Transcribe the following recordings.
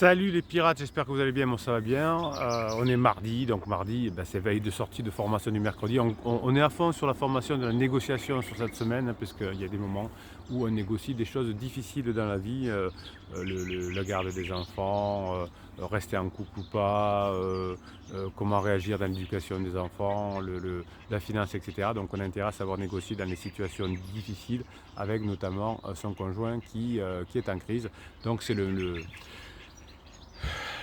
Salut les pirates, j'espère que vous allez bien, moi ça va bien. On est mardi, donc mardi c'est veille de sortie de formation du mercredi. On est à fond sur la formation de la négociation sur cette semaine, parce qu'il y a des moments où on négocie des choses difficiles dans la vie, la garde des enfants, rester en couple ou pas, comment réagir dans l'éducation des enfants, la finance, etc. Donc on a intérêt à savoir négocier dans les situations difficiles avec notamment son conjoint qui est en crise. Donc c'est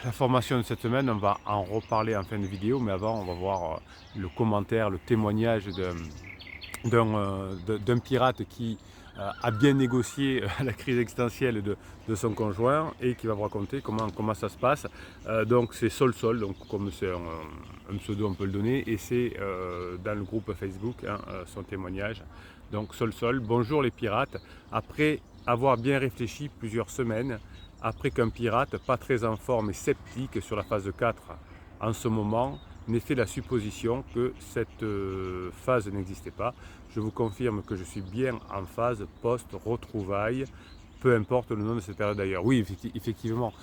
la formation de cette semaine, on va en reparler en fin de vidéo, mais avant on va voir le commentaire, le témoignage d'un pirate qui a bien négocié la crise existentielle de son conjoint et qui va vous raconter comment ça se passe. Donc c'est Sol, donc comme c'est un pseudo on peut le donner, et c'est dans le groupe Facebook son témoignage. Donc Sol, bonjour les pirates, après avoir bien réfléchi plusieurs semaines, après qu'un pirate, pas très en forme et sceptique sur la phase 4 en ce moment, n'ait fait la supposition que cette phase n'existait pas, je vous confirme que je suis bien en phase post-retrouvailles, peu importe le nom de cette période d'ailleurs. Oui, effectivement,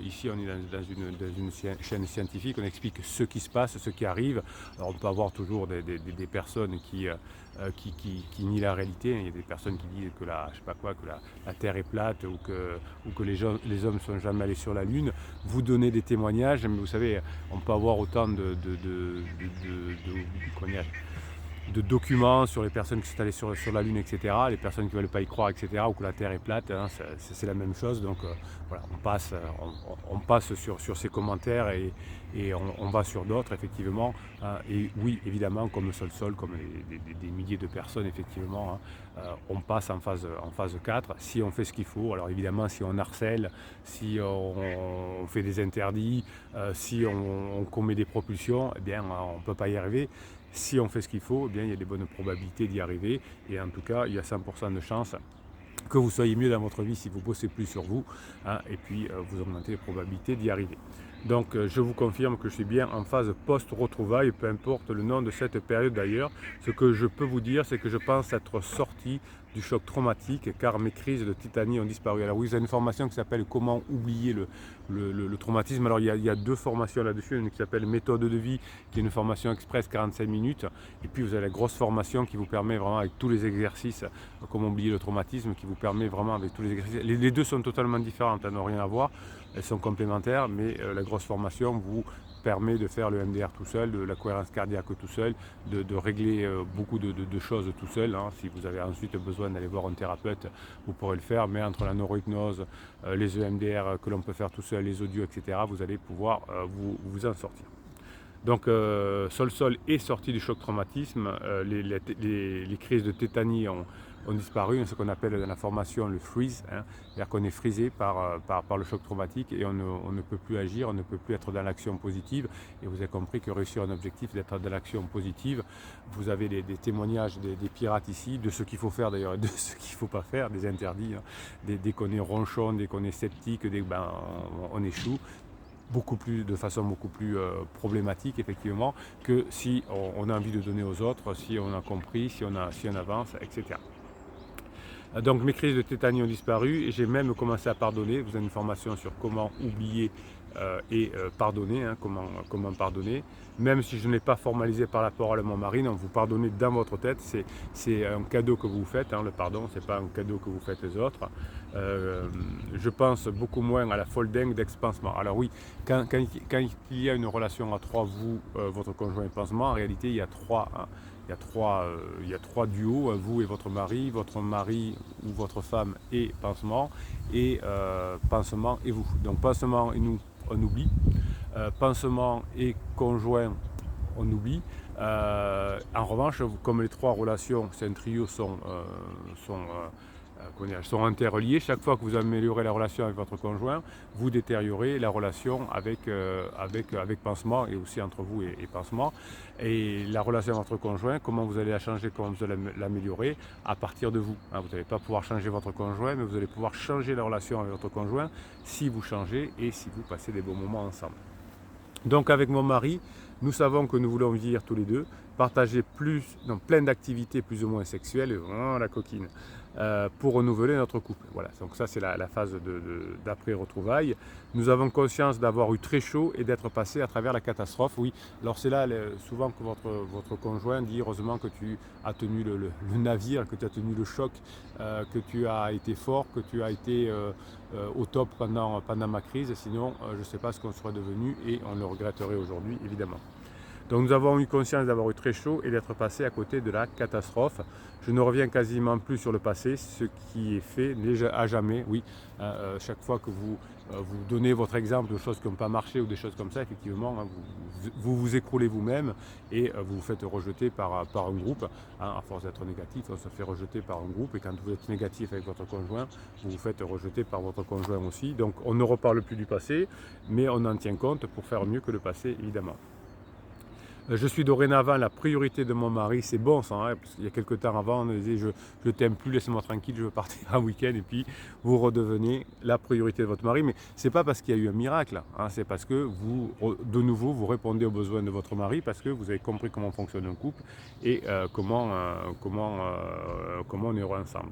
ici on est dans une chaîne scientifique, on explique ce qui se passe, ce qui arrive. Alors on peut avoir toujours des personnes qui nient la réalité. Il y a des personnes qui disent que je sais pas quoi, que la Terre est plate ou que les hommes ne sont jamais allés sur la Lune. Vous donnez des témoignages, mais vous savez, on peut avoir autant de documents sur les personnes qui sont allées sur la Lune, etc., les personnes qui ne veulent pas y croire, etc., ou que la Terre est plate, c'est la même chose. Donc voilà, on passe sur ces commentaires et on va sur d'autres, effectivement. Et oui, évidemment, comme Sol, comme des milliers de personnes, effectivement, on passe en phase 4, si on fait ce qu'il faut. Alors évidemment, si on harcèle, si on fait des interdits, si on commet des propulsions, eh bien, on ne peut pas y arriver. Si on fait ce qu'il faut, eh bien, il y a des bonnes probabilités d'y arriver. Et en tout cas, il y a 100% de chance que vous soyez mieux dans votre vie si vous bossez plus sur vous, et puis vous augmentez les probabilités d'y arriver. Donc je vous confirme que je suis bien en phase post-retrouvailles, peu importe le nom de cette période d'ailleurs. Ce que je peux vous dire, c'est que je pense être sorti du choc traumatique car mes crises de tétanie ont disparu. Alors oui, vous avez une formation qui s'appelle comment oublier le traumatisme. Alors il y a deux formations là-dessus, une qui s'appelle méthode de vie, qui est une formation express 45 minutes, et puis vous avez la grosse formation qui vous permet vraiment avec tous les exercices, comment oublier le traumatisme, qui vous permet vraiment avec tous les exercices. Les deux sont totalement différentes, elles n'ont rien à voir, elles sont complémentaires, mais la grosse formation vous permet de faire le MDR tout seul, de la cohérence cardiaque tout seul, de régler beaucoup de choses tout seul. Si vous avez ensuite besoin d'aller voir un thérapeute, vous pourrez le faire, mais entre la neurohypnose, les EMDR que l'on peut faire tout seul, les audios, etc., vous allez pouvoir vous en sortir. Donc Sol est sorti du choc traumatisme, les crises de tétanie ont disparu, ce qu'on appelle dans la formation le freeze, c'est-à-dire qu'on est frisé par le choc traumatique et on ne peut plus agir, on ne peut plus être dans l'action positive. Et vous avez compris que réussir un objectif, d'être dans l'action positive, vous avez des témoignages des pirates ici, de ce qu'il faut faire d'ailleurs et de ce qu'il ne faut pas faire, des interdits, dès qu'on est ronchon, dès qu'on est sceptique, on échoue. De façon beaucoup plus problématique effectivement que si on a envie de donner aux autres, si on a compris, si on avance, etc. Donc mes crises de tétanie ont disparu et j'ai même commencé à pardonner. Vous avez une formation sur comment oublier et pardonner, comment pardonner. Même si je ne l'ai pas formalisé par la parole à mon mari, non, vous pardonnez dans votre tête, c'est un cadeau que vous faites, le pardon, c'est pas un cadeau que vous faites aux autres. Je pense beaucoup moins à la folle dingue d'ex-pansement. Alors oui, quand il y a une relation à trois, vous, votre conjoint et pansement, en réalité il y a trois. Il y a trois duos, vous et votre mari ou votre femme et pansement, et pansement et vous. Donc pansement et nous, on oublie. Pansement et conjoint, on oublie. En revanche, comme les trois relations, c'est un trio, sont interreliés. Chaque fois que vous améliorez la relation avec votre conjoint, vous détériorez la relation avec pansement et aussi entre vous et pansement. Et la relation avec votre conjoint, comment vous allez la changer, comment vous allez l'améliorer à partir de vous. Vous n'allez pas pouvoir changer votre conjoint, mais vous allez pouvoir changer la relation avec votre conjoint si vous changez et si vous passez des bons moments ensemble. Donc avec mon mari, nous savons que nous voulons vivre tous les deux, partager plein d'activités plus ou moins sexuelles, la coquine, pour renouveler notre couple. Voilà, donc ça c'est la phase d'après-retrouvailles. Nous avons conscience d'avoir eu très chaud et d'être passé à travers la catastrophe. Oui, alors c'est là souvent que votre conjoint dit heureusement que tu as tenu le navire, que tu as tenu le choc, que tu as été fort, que tu as été au top pendant ma crise, sinon je ne sais pas ce qu'on serait devenu et on le regretterait aujourd'hui évidemment. Donc nous avons eu conscience d'avoir eu très chaud et d'être passé à côté de la catastrophe. Je ne reviens quasiment plus sur le passé, ce qui est fait à jamais. Oui, chaque fois que vous donnez votre exemple de choses qui n'ont pas marché ou des choses comme ça, effectivement, hein, vous écroulez vous-même et vous vous faites rejeter par un groupe. Hein, à force d'être négatif, on se fait rejeter par un groupe et quand vous êtes négatif avec votre conjoint, vous vous faites rejeter par votre conjoint aussi. Donc on ne reparle plus du passé, mais on en tient compte pour faire mieux que le passé, évidemment. Je suis dorénavant la priorité de mon mari, c'est bon ça, hein, parce qu'il y a quelques temps avant, on disait je t'aime plus, laisse-moi tranquille, je veux partir un week-end, et puis vous redevenez la priorité de votre mari. Mais c'est pas parce qu'il y a eu un miracle, hein, c'est parce que de nouveau, vous répondez aux besoins de votre mari, parce que vous avez compris comment fonctionne un couple et comment on est heureux ensemble.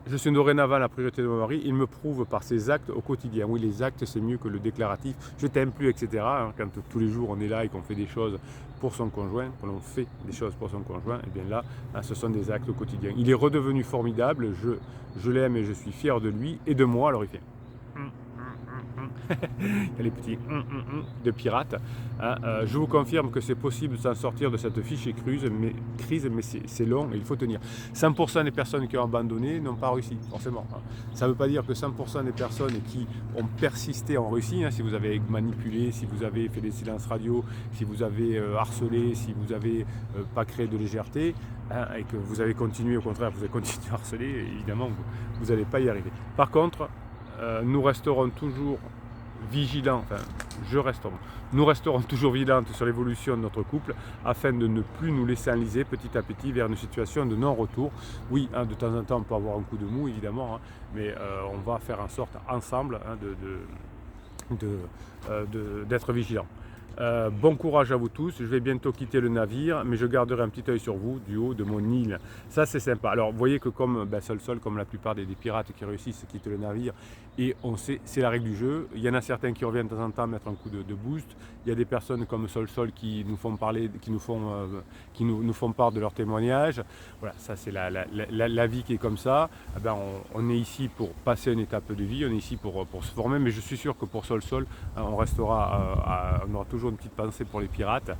Je suis dorénavant la priorité de mon mari, il me prouve par ses actes au quotidien. Oui, les actes, c'est mieux que le déclaratif. Je t'aime plus, etc. Hein, quand tous les jours on est là et qu'on fait des choses pour son conjoint, qu'on fait des choses pour son conjoint, et bien là, ce sont des actes au quotidien. Il est redevenu formidable, je l'aime et je suis fier de lui et de moi. Alors il fait... Il y a les petits de pirates. Hein. Je vous confirme que c'est possible de s'en sortir de cette fichue crise, mais c'est long et il faut tenir. 100% des personnes qui ont abandonné n'ont pas réussi, forcément. Hein. Ça ne veut pas dire que 100% des personnes qui ont persisté ont réussi. Hein. Si vous avez manipulé, si vous avez fait des silences radio, si vous avez harcelé, si vous n'avez pas créé de légèreté, hein, et que vous avez continué, au contraire, vous avez continué à harceler, évidemment, vous n'allez pas y arriver. Par contre, nous resterons toujours vigilants, nous resterons toujours vigilantes sur l'évolution de notre couple afin de ne plus nous laisser enliser petit à petit vers une situation de non-retour. Oui, hein, de temps en temps on peut avoir un coup de mou évidemment, hein, mais on va faire en sorte ensemble, hein, d'être vigilants. Bon courage à vous tous, je vais bientôt quitter le navire, mais je garderai un petit œil sur vous du haut de mon île. Ça c'est sympa. Alors vous voyez que comme Sol, comme la plupart des pirates qui réussissent quittent le navire, et on sait, c'est la règle du jeu. Il y en a certains qui reviennent de temps en temps mettre un coup de boost. Il y a des personnes comme Sol qui nous font parler, qui nous font part de leur témoignage. Voilà, ça c'est la vie qui est comme ça. Eh ben, on est ici pour passer une étape de vie, on est ici pour se former, mais je suis sûr que pour Sol, on restera, on aura toujours une petite pensée pour les pirates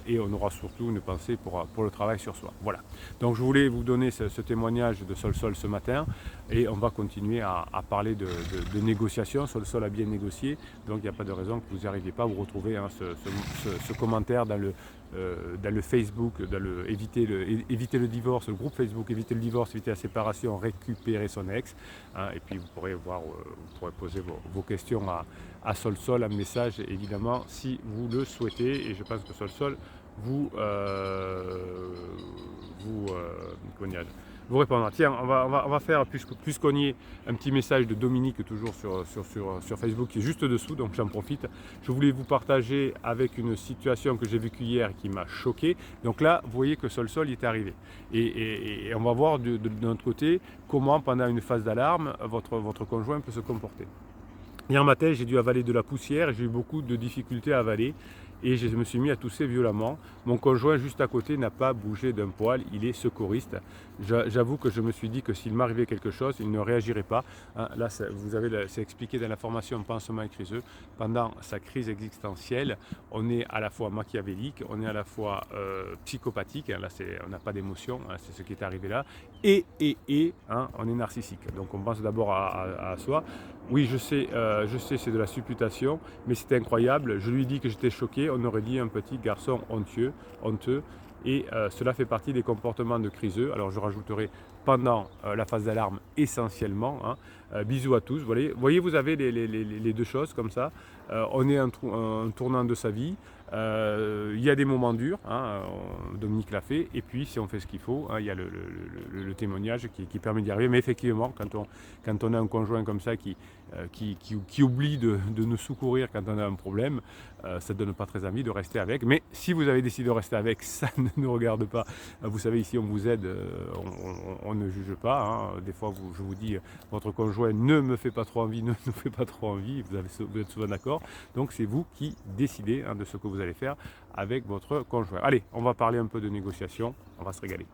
et on aura surtout une pensée pour le travail sur soi. Voilà. Donc je voulais vous donner ce témoignage de Sol ce matin et on va continuer à parler de négociation. Sol a bien négocié, donc il n'y a pas de raison que vous n'y arriviez pas. Vous retrouvez hein, ce commentaire dans le Facebook, éviter le divorce, le groupe Facebook, éviter le divorce, éviter la séparation, récupérer son ex. Hein, et puis vous pourrez poser vos questions à Sol, un message évidemment si vous le souhaitez. Et je pense que Sol vous répondra. Tiens, on va faire, plus qu'on y est, un petit message de Dominique toujours sur Facebook qui est juste dessous, donc j'en profite. Je voulais vous partager avec une situation que j'ai vécue hier qui m'a choqué. Donc là, vous voyez que Sol il est arrivé. Et on va voir de notre côté comment pendant une phase d'alarme, votre conjoint peut se comporter. Hier matin, j'ai dû avaler de la poussière et j'ai eu beaucoup de difficultés à avaler et je me suis mis à tousser violemment. Mon conjoint juste à côté n'a pas bougé d'un poil, il est secouriste. J'avoue que je me suis dit que s'il m'arrivait quelque chose, il ne réagirait pas. Hein, là, c'est expliqué dans la formation Pansement et Criseux. Pendant sa crise existentielle, on est à la fois machiavélique, on est à la fois psychopathique, hein, là on n'a pas d'émotion, hein, c'est ce qui est arrivé là, et hein, on est narcissique. Donc on pense d'abord à soi. Oui, je sais, c'est de la supputation, mais c'était incroyable. Je lui ai dit que j'étais choqué, on aurait dit un petit garçon honteux, et cela fait partie des comportements de criseux. Alors je rajouterai pendant la phase d'alarme essentiellement. Hein. Bisous à tous. Voyez, vous avez les deux choses comme ça. On est un tournant de sa vie. Il y a des moments durs, hein, Dominique l'a fait, et puis si on fait ce qu'il faut, hein, il y a le témoignage qui permet d'y arriver. Mais effectivement, quand on a un conjoint comme ça qui oublie de nous secourir quand on a un problème, ça ne donne pas très envie de rester avec. Mais si vous avez décidé de rester avec, ça ne nous regarde pas. Vous savez, ici on vous aide, on ne juge pas. Hein. Des fois, je vous dis, votre conjoint ne me fait pas trop envie, ne nous fait pas trop envie, vous êtes souvent d'accord. Donc c'est vous qui décidez, hein, de ce que vous allez faire avec votre conjoint. Allez, on va parler un peu de négociation, on va se régaler.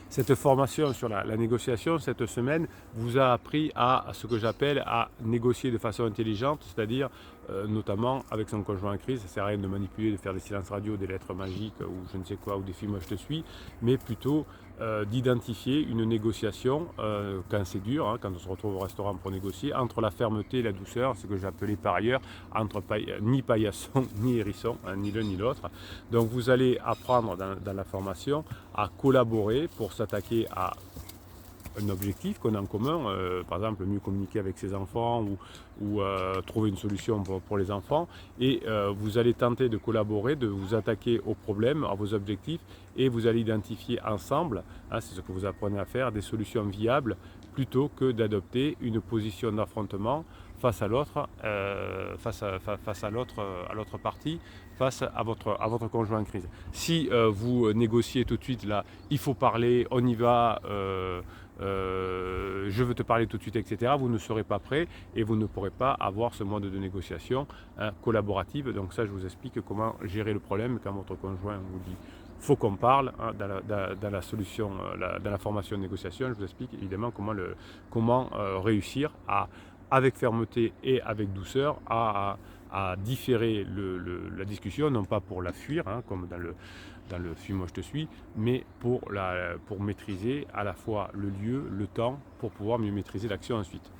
Cette formation sur la négociation, cette semaine, vous a appris à ce que j'appelle à négocier de façon intelligente, c'est-à-dire notamment avec son conjoint en crise. Ça ne sert à rien de manipuler, de faire des silences radio, des lettres magiques ou je ne sais quoi, ou des films je te suis, mais plutôt d'identifier une négociation quand c'est dur, hein, quand on se retrouve au restaurant pour négocier, entre la fermeté et la douceur, ce que j'appelais par ailleurs entre ni paillasson ni hérisson, hein, ni l'un ni l'autre. Donc vous allez apprendre dans la formation à collaborer pour s'attaquer à un objectif qu'on a en commun, par exemple mieux communiquer avec ses enfants ou trouver une solution pour les enfants, et vous allez tenter de collaborer, de vous attaquer aux problèmes, à vos objectifs, et vous allez identifier ensemble, hein, c'est ce que vous apprenez à faire, des solutions viables plutôt que d'adopter une position d'affrontement face à l'autre, face à l'autre partie, face à votre conjoint en crise. Si vous négociez tout de suite là, il faut parler, on y va, je veux te parler tout de suite, etc., vous ne serez pas prêt et vous ne pourrez pas avoir ce mode de négociation, hein, collaborative. Donc ça, je vous explique comment gérer le problème quand votre conjoint vous dit faut qu'on parle, hein, dans la solution, dans la formation de négociation. Je vous explique évidemment comment réussir avec fermeté et avec douceur à différer la discussion, non pas pour la fuir, hein, comme dans le film Moi je te suis, mais pour maîtriser à la fois le lieu, le temps, pour pouvoir mieux maîtriser l'action ensuite.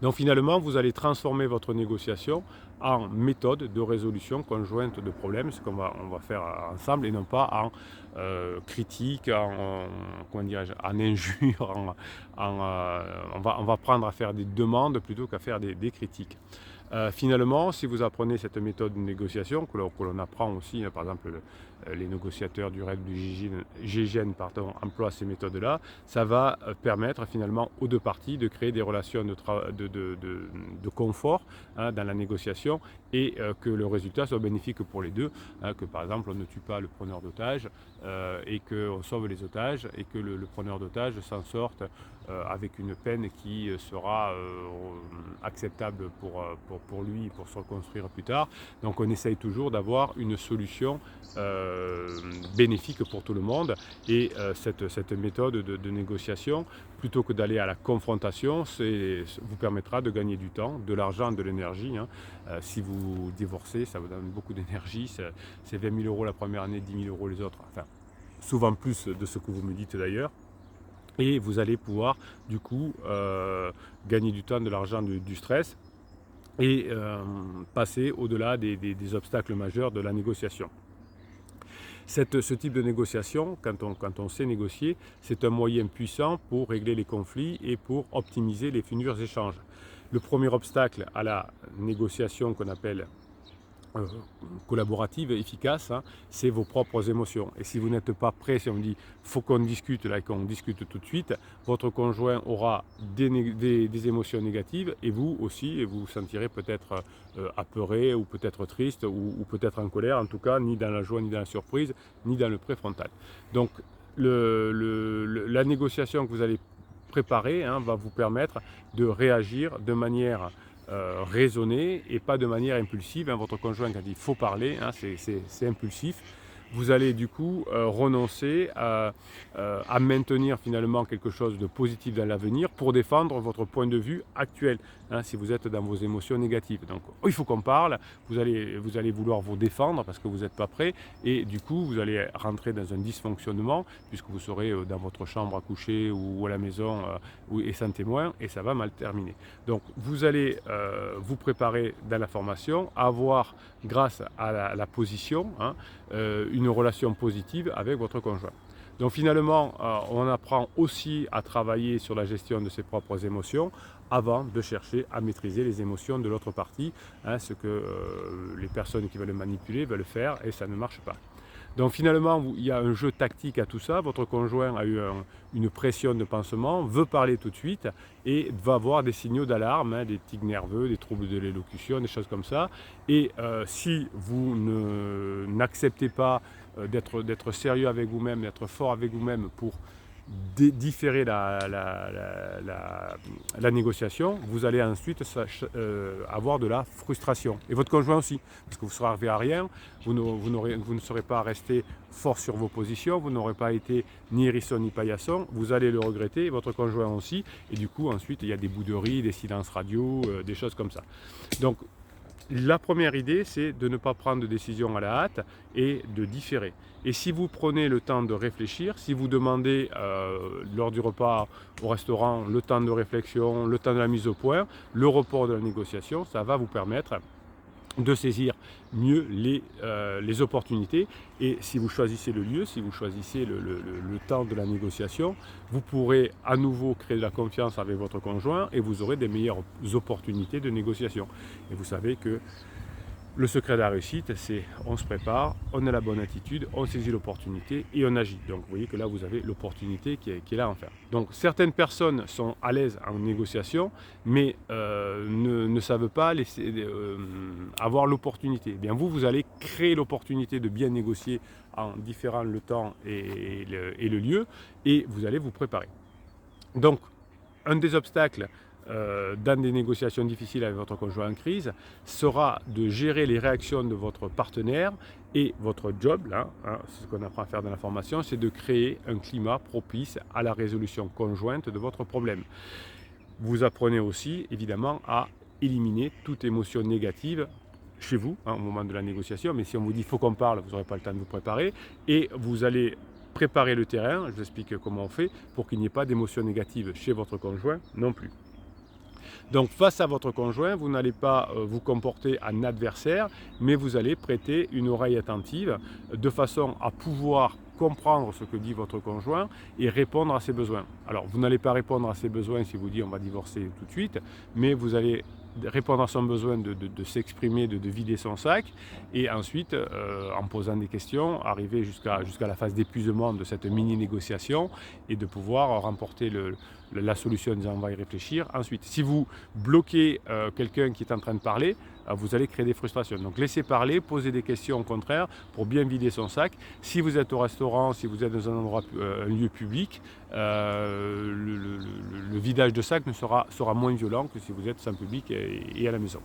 Donc finalement, vous allez transformer votre négociation en méthode de résolution conjointe de problèmes, ce qu'on va faire ensemble, et non pas en critique, en injure, on va apprendre à faire des demandes plutôt qu'à faire des critiques. Finalement, si vous apprenez cette méthode de négociation, que l'on apprend aussi, hein, par exemple les négociateurs du RAID du GIGN emploient ces méthodes-là, ça va permettre finalement aux deux parties de créer des relations de confort, hein, dans la négociation, et que le résultat soit bénéfique pour les deux, hein, que par exemple on ne tue pas le preneur d'otages, et qu'on sauve les otages, et que le preneur d'otages s'en sorte avec une peine qui sera acceptable pour lui, pour se reconstruire plus tard. Donc on essaye toujours d'avoir une solution bénéfique pour tout le monde, et cette méthode de négociation, plutôt que d'aller à la confrontation, vous permettra de gagner du temps, de l'argent, de l'énergie, hein. Si vous divorcez, ça vous donne beaucoup d'énergie, c'est 20 000 euros la première année, 10 000 euros les autres, enfin souvent plus de ce que vous me dites d'ailleurs. Et vous allez pouvoir du coup gagner du temps, de l'argent, du stress, et passer au-delà des obstacles majeurs de la négociation. Ce type de négociation, quand on sait négocier, c'est un moyen puissant pour régler les conflits et pour optimiser les futurs échanges. Le premier obstacle à la négociation qu'on appelle collaborative, efficace, hein, c'est vos propres émotions. Et si vous n'êtes pas prêt, si on vous dit faut qu'on discute là et qu'on discute tout de suite, votre conjoint aura des émotions négatives, et vous aussi, et vous vous sentirez peut-être apeuré, ou peut-être triste, ou peut-être en colère, en tout cas ni dans la joie, ni dans la surprise, ni dans le préfrontal. Donc la négociation que vous allez préparer, hein, va vous permettre de réagir de manière raisonnée et pas de manière impulsive, hein. Votre conjoint, quand il faut parler, hein, c'est impulsif. Vous allez du coup renoncer à maintenir finalement quelque chose de positif dans l'avenir pour défendre votre point de vue actuel, hein, si vous êtes dans vos émotions négatives. Donc il faut qu'on parle, vous allez vouloir vous défendre parce que vous n'êtes pas prêt, et du coup vous allez rentrer dans un dysfonctionnement, puisque vous serez dans votre chambre à coucher ou à la maison et sans témoin, et ça va mal terminer. Donc vous allez vous préparer dans la formation à avoir, grâce à la position, hein, une relation positive avec votre conjoint. Donc finalement, on apprend aussi à travailler sur la gestion de ses propres émotions avant de chercher à maîtriser les émotions de l'autre partie, hein, ce que les personnes qui veulent manipuler veulent faire et ça ne marche pas. Donc finalement, il y a un jeu tactique à tout ça. Votre conjoint a eu une pression de pansement, veut parler tout de suite et va avoir des signaux d'alarme, hein, des tics nerveux, des troubles de l'élocution, des choses comme ça. Et si vous n'acceptez pas d'être sérieux avec vous-même, d'être fort avec vous-même pour différer la négociation, vous allez ensuite avoir de la frustration. Et votre conjoint aussi, parce que vous ne serez arrivé à rien, vous ne serez pas resté fort sur vos positions, vous n'aurez pas été ni hérisson ni paillasson, vous allez le regretter, votre conjoint aussi, et du coup ensuite il y a des bouderies, des silences radio, des choses comme ça. Donc la première idée, c'est de ne pas prendre de décision à la hâte et de différer. Et si vous prenez le temps de réfléchir, si vous demandez lors du repas au restaurant le temps de réflexion, le temps de la mise au point, le report de la négociation, ça va vous permettre de saisir mieux les opportunités. Et si vous choisissez le lieu, si vous choisissez le temps de la négociation, vous pourrez à nouveau créer de la confiance avec votre conjoint et vous aurez des meilleures opportunités de négociation. Et vous savez que le secret de la réussite, c'est on se prépare, on a la bonne attitude, on saisit l'opportunité et on agit. Donc vous voyez que là, vous avez l'opportunité qui est là en faire. Donc certaines personnes sont à l'aise en négociation, mais ne savent pas avoir l'opportunité. Eh bien vous allez créer l'opportunité de bien négocier en différant le temps et le lieu, et vous allez vous préparer. Donc un des obstacles dans des négociations difficiles avec votre conjoint en crise sera de gérer les réactions de votre partenaire, et votre job, là, hein, c'est ce qu'on apprend à faire dans la formation, c'est de créer un climat propice à la résolution conjointe de votre problème. Vous apprenez aussi évidemment à éliminer toute émotion négative chez vous, hein, au moment de la négociation, mais si on vous dit il faut qu'on parle, vous n'aurez pas le temps de vous préparer, et vous allez préparer le terrain, je vous explique comment on fait, pour qu'il n'y ait pas d'émotion négative chez votre conjoint non plus. Donc face à votre conjoint, vous n'allez pas vous comporter en adversaire, mais vous allez prêter une oreille attentive de façon à pouvoir comprendre ce que dit votre conjoint et répondre à ses besoins. Alors vous n'allez pas répondre à ses besoins si vous dites on va divorcer tout de suite, mais vous allez répondre à son besoin de s'exprimer, de vider son sac, et ensuite, en posant des questions, arriver jusqu'à la phase d'épuisement de cette mini-négociation et de pouvoir remporter la solution en disant on va y réfléchir. Ensuite, si vous bloquez quelqu'un qui est en train de parler, vous allez créer des frustrations. Donc laissez parler, posez des questions au contraire pour bien vider son sac. Si vous êtes au restaurant, si vous êtes dans un endroit, un lieu public, le vidage de sac sera moins violent que si vous êtes sans public et à la maison.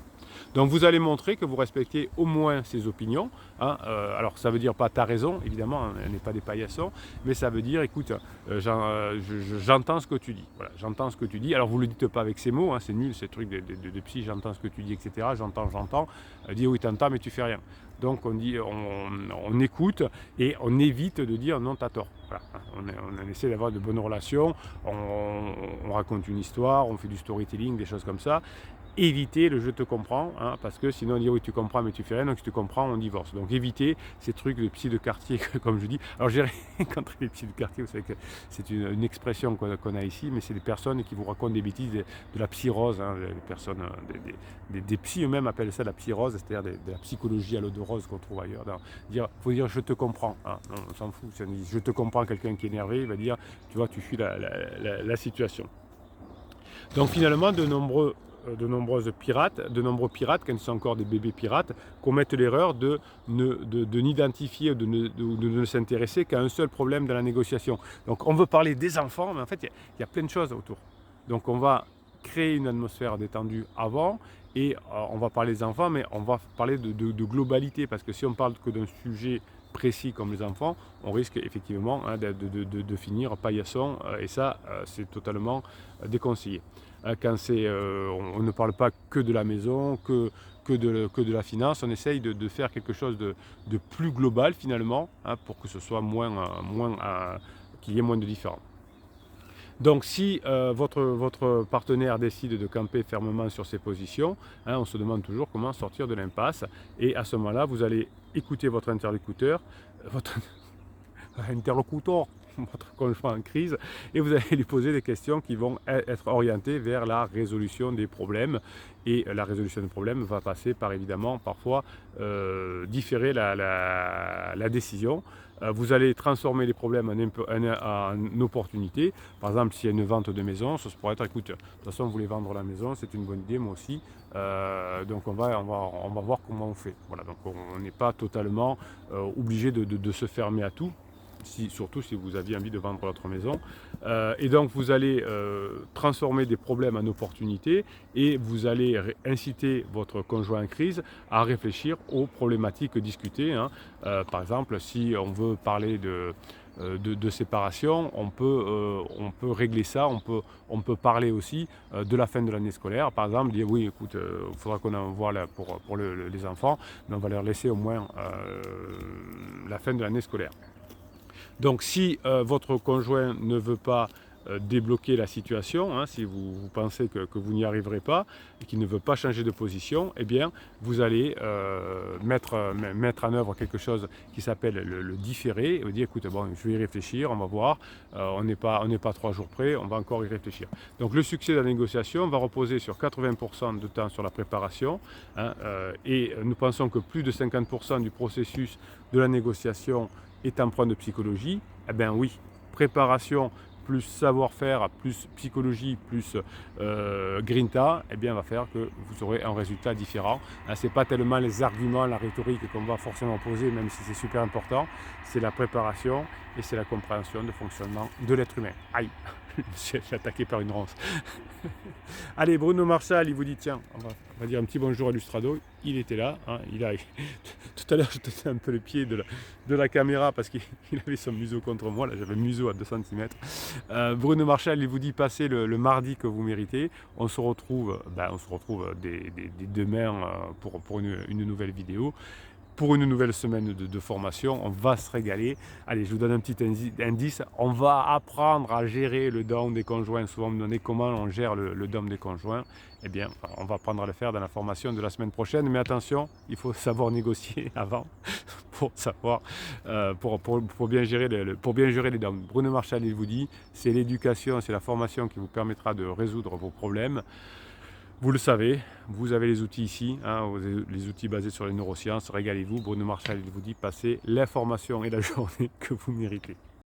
Donc vous allez montrer que vous respectez au moins ses opinions, hein. Alors ça veut dire pas t'as raison, évidemment, elle n'est pas des paillassons, mais ça veut dire écoute, j'entends ce que tu dis. Voilà, j'entends ce que tu dis. Alors vous ne le dites pas avec ces mots, hein, c'est nul, ces trucs de psy, j'entends ce que tu dis, etc. J'entends. Dis oui, t'entends, mais tu fais rien. Donc on écoute et on évite de dire non, t'as tort. Voilà. On essaie d'avoir de bonnes relations, on raconte une histoire, on fait du storytelling, des choses comme ça. Évitez le je te comprends, hein, parce que sinon on dit oui tu comprends mais tu fais rien, donc si tu comprends on divorce. Donc évitez ces trucs de psy de quartier comme je dis. Alors j'ai rien contre les psys de quartier, vous savez que c'est une expression qu'on a ici, mais c'est des personnes qui vous racontent des bêtises, de la psyrose, hein, les personnes, des psys eux-mêmes appellent ça la psyrose, c'est-à-dire de la psychologie à l'eau de rose qu'on trouve ailleurs. Il faut dire je te comprends, hein. Non, on s'en fout, si on dit je te comprends, quelqu'un qui est énervé, il va dire tu vois tu fuis la situation. Donc finalement de nombreux pirates, quand ils sont encore des bébés pirates, commettent l'erreur de n'identifier ou de ne s'intéresser qu'à un seul problème dans la négociation. Donc on veut parler des enfants, mais en fait il y a plein de choses autour. Donc on va créer une atmosphère détendue avant, et on va parler des enfants, mais on va parler de globalité, parce que si on parle que d'un sujet précis comme les enfants, on risque effectivement, hein, de finir paillasson, et ça c'est totalement déconseillé. Quand on ne parle pas que de la maison, que de la finance, on essaye de faire quelque chose de plus global finalement, hein, pour que ce soit qu'il y ait moins de différends. Donc si votre partenaire décide de camper fermement sur ses positions, hein, on se demande toujours comment sortir de l'impasse, et à ce moment-là vous allez écouter votre interlocuteur, votre conjoint en crise et vous allez lui poser des questions qui vont être orientées vers la résolution des problèmes. Et la résolution des problèmes va passer par évidemment parfois différer la décision. Vous allez transformer les problèmes en opportunités. Par exemple, s'il y a une vente de maison, ça pourrait être, écoute, de toute façon, vous voulez vendre la maison, c'est une bonne idée, moi aussi. Donc on va voir comment on fait. Voilà, donc on n'est pas totalement obligé de se fermer à tout. Surtout si vous aviez envie de vendre votre maison. Et donc vous allez transformer des problèmes en opportunités et vous allez inciter votre conjoint en crise à réfléchir aux problématiques discutées. Par exemple, si on veut parler de séparation, on peut régler ça, on peut parler aussi de la fin de l'année scolaire. Par exemple, dire oui, écoute, il faudra qu'on envoie là pour les enfants, mais on va leur laisser au moins la fin de l'année scolaire. Donc si votre conjoint ne veut pas débloquer la situation, si vous pensez que vous n'y arriverez pas et qu'il ne veut pas changer de position, eh bien vous allez mettre en œuvre quelque chose qui s'appelle le différé et vous dire écoute, bon, je vais y réfléchir, on va voir, on n'est pas 3 jours près, on va encore y réfléchir. Donc le succès de la négociation va reposer sur 80% de temps sur la préparation et nous pensons que plus de 50% du processus de la négociation est empreint de psychologie. Eh bien oui, préparation plus savoir-faire, plus psychologie, plus grinta, eh bien va faire que vous aurez un résultat différent. Ce n'est pas tellement les arguments, la rhétorique qu'on va forcément poser, même si c'est super important, c'est la préparation et c'est la compréhension de fonctionnement de l'être humain. Aïe, je suis attaqué par une ronce. Allez, Bruno Marchal, il vous dit tiens, on va dire un petit bonjour à Lustrado. Il était là, tout à l'heure je tenais un peu le pied de la caméra parce qu'il avait son museau contre moi, là j'avais le museau à 2 cm. Bruno Marchal, il vous dit passez le mardi que vous méritez. On se retrouve dès demain pour une nouvelle vidéo. Pour une nouvelle semaine de formation, on va se régaler. Allez, je vous donne un petit indice. On va apprendre à gérer le down des conjoints. Souvent, on me demandait comment on gère le down des conjoints. Eh bien, on va apprendre à le faire dans la formation de la semaine prochaine. Mais attention, il faut savoir négocier avant pour savoir, pour bien gérer les downs. Bruno Marchal, il vous dit, c'est l'éducation, c'est la formation qui vous permettra de résoudre vos problèmes. Vous le savez, vous avez les outils ici, les outils basés sur les neurosciences. Régalez-vous. Bruno Marchal, il vous dit, passez l'information et la journée que vous méritez.